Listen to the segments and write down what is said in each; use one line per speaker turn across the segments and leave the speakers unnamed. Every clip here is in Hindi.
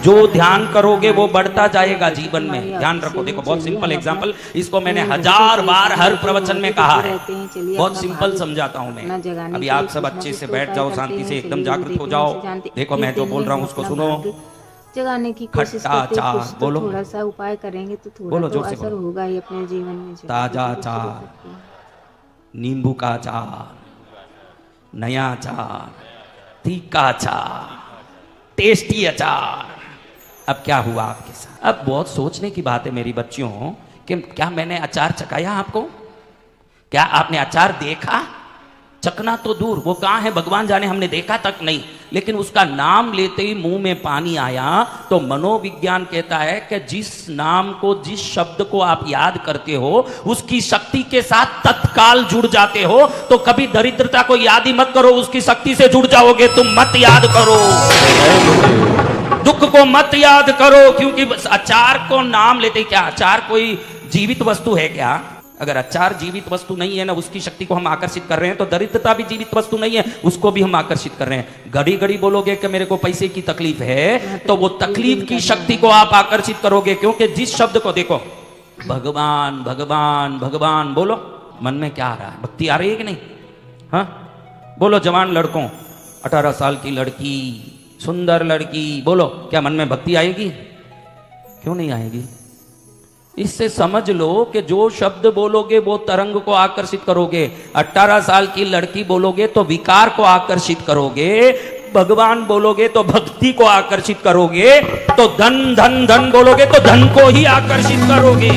जो ध्यान करोगे वो बढ़ता जाएगा जीवन में। ध्यान रखो। देखो बहुत सिंपल एग्जांपल, इसको मैंने 1000 बार हर प्रवचन में कहा है, बहुत सिंपल समझाता हूं मैं। अभी आप सब अच्छे से बैठ जाओ, शांति से एकदम जागृत हो जाओ। देखो मैं जो बोल रहा हूँ उसको सुनो।
जगाने की कोशिश करते हैं, कुछ तो
बोलो,
थोड़ा सा उपाय करेंगे तो थोड़ा
बोलो,
तो
जोर से
असर
बोलो।
होगा ही अपने जीवन में।
ताजा अचार, नींबू का अचार, नया अचार, तीखा अचार, टेस्टी अचार। अब क्या हुआ आपके साथ? अब बहुत सोचने की बात है मेरी बच्चियों कि क्या मैंने अचार चखाया आपको? क्या आपने अचार देखा? चखना तो दूर, वो कहाँ है भगवान जाने, हमने देखा तक नहीं। लेकिन उसका नाम लेते ही मुंह में पानी आया। तो मनोविज्ञान कहता है कि जिस नाम को, जिस शब्द को आप याद करते हो उसकी शक्ति के साथ तत्काल जुड़ जाते हो। तो कभी दरिद्रता को याद ही मत करो, उसकी शक्ति से जुड़ जाओगे। तुम मत याद करो, दुख को मत याद करो, क्योंकि अचार को नाम लेते। क्या अचार कोई जीवित वस्तु है क्या? अगर अचार जीवित वस्तु नहीं है ना, उसकी शक्ति को हम आकर्षित कर रहे हैं, तो दरिद्रता भी जीवित वस्तु नहीं है, उसको भी हम आकर्षित कर रहे हैं। घड़ी घड़ी बोलोगे कि मेरे को पैसे की तकलीफ है, तो वो तकलीफ की शक्ति को आप आकर्षित करोगे। क्योंकि जिस शब्द को देखो, भगवान भगवान भगवान बोलो, मन में क्या आ रहा है? भक्ति आ रही है कि नहीं? हाँ बोलो। जवान लड़कों, 18 साल की लड़की, सुंदर लड़की, बोलो क्या मन में भक्ति आएगी? क्यों नहीं आएगी? इससे समझ लो कि जो शब्द बोलोगे वो तरंग को आकर्षित करोगे। 18 साल की लड़की बोलोगे तो विकार को आकर्षित करोगे, भगवान बोलोगे तो भक्ति को आकर्षित करोगे, तो धन धन धन बोलोगे तो धन को ही आकर्षित करोगे।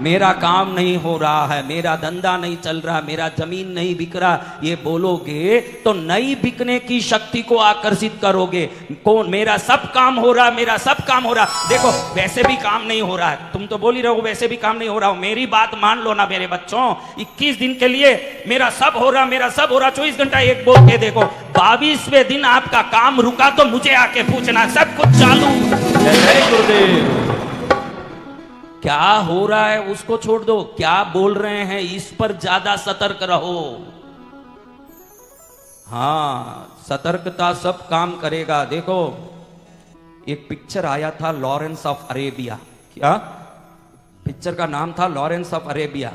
मेरा काम नहीं हो रहा है, मेरा धंधा नहीं चल रहा, मेरा जमीन नहीं बिक रहा, ये बोलोगे तो नई बिकने की शक्ति को आकर्षित करोगे। कौन? मेरा सब काम हो रहा, मेरा सब काम हो रहा। देखो वैसे भी काम नहीं हो रहा है, तुम तो बोल ही रहे हो वैसे भी काम नहीं हो रहा हो। मेरी बात मान लो ना मेरे बच्चों, 21 दिन के लिए मेरा सब हो रहा, मेरा सब हो रहा, 24 घंटा एक बोल के देखो। 22वें दिन आपका काम रुका तो मुझे आके पूछना, सब कुछ चालू। जय गुरुदेव। क्या हो रहा है उसको छोड़ दो, क्या बोल रहे हैं इस पर ज्यादा सतर्क रहो। हाँ, सतर्कता सब काम करेगा। देखो एक पिक्चर आया था, लॉरेंस ऑफ अरेबिया। क्या पिक्चर का नाम था? Lawrence of Arabia.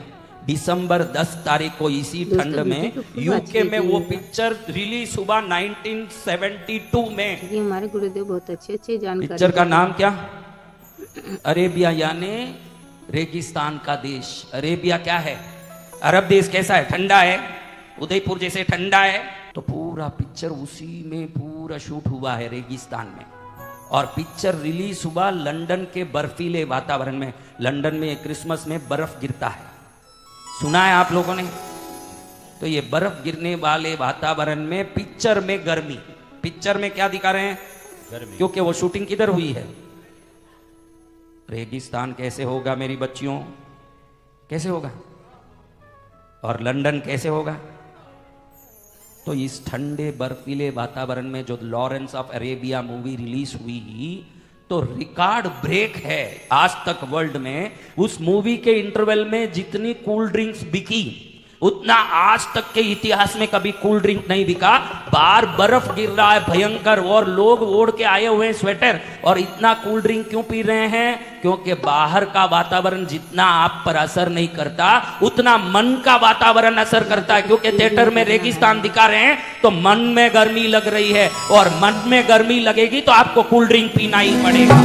दिसंबर 10 तारीख को इसी ठंड में यूके में वो पिक्चर रिलीज हुआ 1972 में।
ये हमारे गुरुदेव बहुत अच्छे जानकारी।
पिक्चर का नाम क्या? अरेबिया, यानी रेगिस्तान का देश। अरेबिया क्या है? अरब देश। कैसा है? ठंडा है, उदयपुर जैसे ठंडा है। तो पूरा पिक्चर उसी में पूरा शूट हुआ है, रेगिस्तान में। और पिक्चर रिलीज हुआ लंदन के बर्फीले वातावरण में। लंदन में क्रिसमस में बर्फ गिरता है, सुना है आप लोगों ने? तो ये बर्फ गिरने वाले वातावरण में पिक्चर में गर्मी, पिक्चर में क्या दिखा रहे हैं? गर्मी। क्योंकि वो शूटिंग किधर हुई है? रेगिस्तान कैसे होगा मेरी बच्चियों? कैसे होगा? और लंदन कैसे होगा? तो इस ठंडे बर्फीले वातावरण में जो Lawrence of Arabia movie release हुई, तो रिकॉर्ड ब्रेक है आज तक वर्ल्ड में। उस मूवी के इंटरवल में जितनी कूल ड्रिंक्स बिकी, उतना आज तक के इतिहास में कभी कूल ड्रिंक नहीं बिका। बाहर बर्फ गिर रहा है भयंकर, और लोग ओढ़ के आए हुए हैं स्वेटर। और इतना कूल ड्रिंक क्यों पी रहे हैं? क्योंकि बाहर का वातावरण जितना आप पर असर नहीं करता, उतना मन का वातावरण असर करता है। क्योंकि थिएटर में रेगिस्तान दिखा रहे हैं तो मन में गर्मी लग रही है, और मन में गर्मी लगेगी तो आपको कूल ड्रिंक पीना ही पड़ेगा।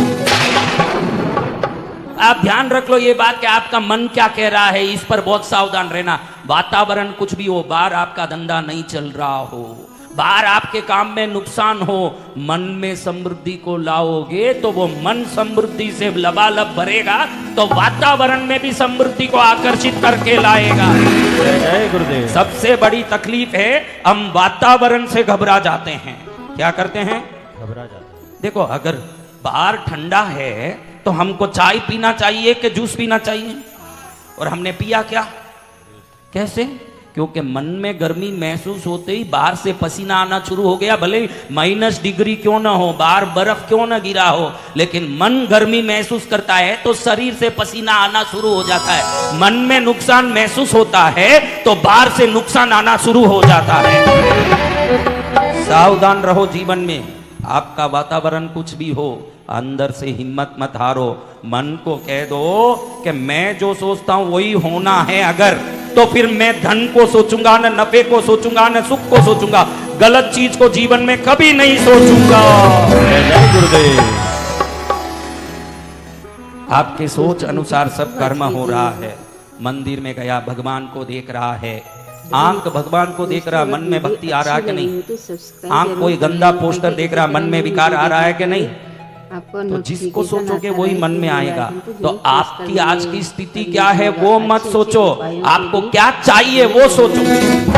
आप ध्यान रख लो ये बात कि आपका मन क्या कह रहा है, इस पर बहुत सावधान रहना। वातावरण कुछ भी हो, बाहर आपका धंधा नहीं चल रहा हो, बाहर आपके काम में नुकसान हो, मन में समृद्धि को लाओगे तो वो मन समृद्धि से लबालब भरेगा, तो वातावरण में भी समृद्धि को आकर्षित करके लाएगा। जय गुरुदेव। सबसे बड़ी तकलीफ है हम वातावरण से घबरा जाते हैं। क्या करते हैं? घबरा जाते हैं। देखो अगर बाहर ठंडा है तो हमको चाय पीना चाहिए कि जूस पीना चाहिए? और हमने पिया क्या? कैसे? क्योंकि मन में गर्मी महसूस होते ही बाहर से पसीना आना शुरू हो गया। भले -डिग्री क्यों ना हो, बाहर बर्फ क्यों ना गिरा हो, लेकिन मन गर्मी महसूस करता है तो शरीर से पसीना आना शुरू हो जाता है। मन में नुकसान महसूस होता है तो बाहर से नुकसान आना शुरू हो जाता है। सावधान रहो जीवन में। आपका वातावरण कुछ भी हो, अंदर से हिम्मत मत हारो। मन को कह दो कि मैं जो सोचता हूं वही होना है, अगर तो फिर मैं धन को सोचूंगा, न नफे को सोचूंगा, न सुख को सोचूंगा, गलत चीज को जीवन में कभी नहीं सोचूंगा।
जय गुरुदेव।
आपके सोच अनुसार सब कर्म हो रहा है। मंदिर में गया, भगवान को देख रहा है, आंख भगवान को देख रहा, मन में भक्ति आ रहा है कि नहीं? आंख कोई गंदा पोस्टर देख रहा, मन में विकार आ रहा है कि नहीं? तो जिसको सोचोगे वही मन में आएगा। तो आपकी आज की स्थिति क्या है वो मत सोचो, आपको क्या चाहिए वो सोचो।